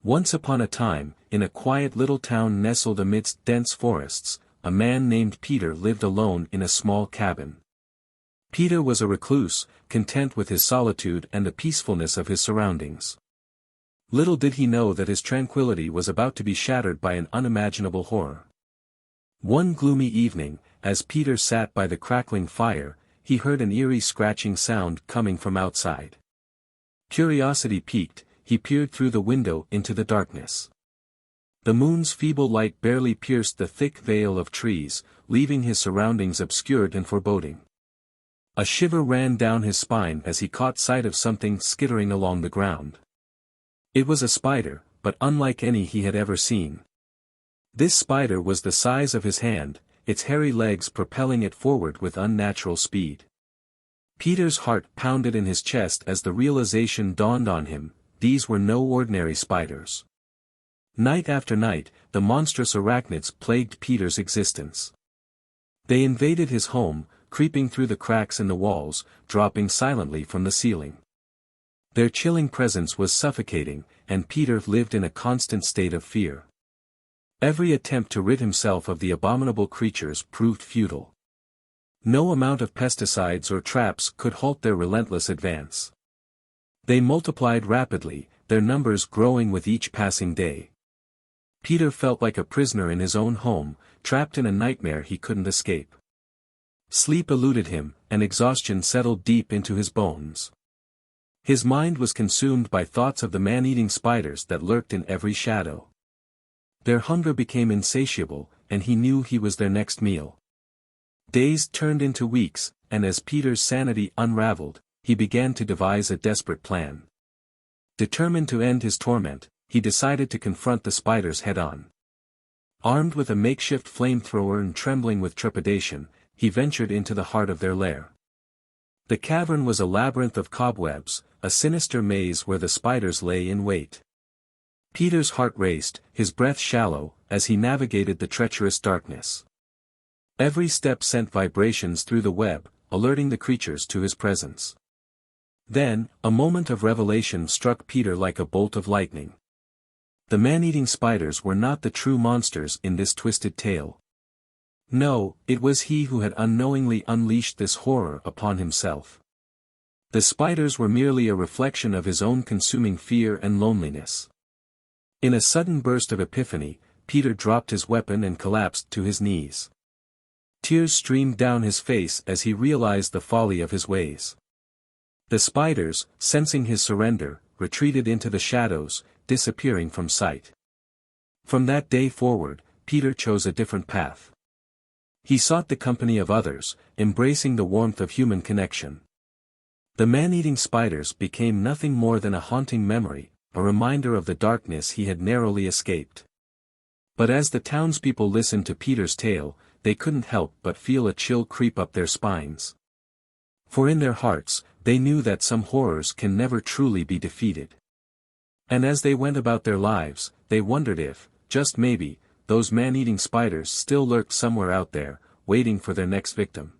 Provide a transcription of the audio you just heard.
Once upon a time, in a quiet little town nestled amidst dense forests, a man named Peter lived alone in a small cabin. Peter was a recluse, content with his solitude and the peacefulness of his surroundings. Little did he know that his tranquility was about to be shattered by an unimaginable horror. One gloomy evening, as Peter sat by the crackling fire, he heard an eerie scratching sound coming from outside. Curiosity piqued, he peered through the window into the darkness. The moon's feeble light barely pierced the thick veil of trees, leaving his surroundings obscured and foreboding. A shiver ran down his spine as he caught sight of something skittering along the ground. It was a spider, but unlike any he had ever seen. This spider was the size of his hand, its hairy legs propelling it forward with unnatural speed. Peter's heart pounded in his chest as the realization dawned on him: these were no ordinary spiders. Night after night, the monstrous arachnids plagued Peter's existence. They invaded his home, creeping through the cracks in the walls, dropping silently from the ceiling. Their chilling presence was suffocating, and Peter lived in a constant state of fear. Every attempt to rid himself of the abominable creatures proved futile. No amount of pesticides or traps could halt their relentless advance. They multiplied rapidly, their numbers growing with each passing day. Peter felt like a prisoner in his own home, trapped in a nightmare he couldn't escape. Sleep eluded him, and exhaustion settled deep into his bones. His mind was consumed by thoughts of the man-eating spiders that lurked in every shadow. Their hunger became insatiable, and he knew he was their next meal. Days turned into weeks, and as Peter's sanity unraveled, he began to devise a desperate plan. Determined to end his torment, he decided to confront the spiders head-on. Armed with a makeshift flamethrower and trembling with trepidation, he ventured into the heart of their lair. The cavern was a labyrinth of cobwebs, a sinister maze where the spiders lay in wait. Peter's heart raced, his breath shallow, as he navigated the treacherous darkness. Every step sent vibrations through the web, alerting the creatures to his presence. Then, a moment of revelation struck Peter like a bolt of lightning. The man-eating spiders were not the true monsters in this twisted tale. No, it was he who had unknowingly unleashed this horror upon himself. The spiders were merely a reflection of his own consuming fear and loneliness. In a sudden burst of epiphany, Peter dropped his weapon and collapsed to his knees. Tears streamed down his face as he realized the folly of his ways. The spiders, sensing his surrender, retreated into the shadows, disappearing from sight. From that day forward, Peter chose a different path. He sought the company of others, embracing the warmth of human connection. The man-eating spiders became nothing more than a haunting memory, a reminder of the darkness he had narrowly escaped. But as the townspeople listened to Peter's tale, they couldn't help but feel a chill creep up their spines. For in their hearts, they knew that some horrors can never truly be defeated. And as they went about their lives, they wondered if, just maybe, those man-eating spiders still lurked somewhere out there, waiting for their next victim.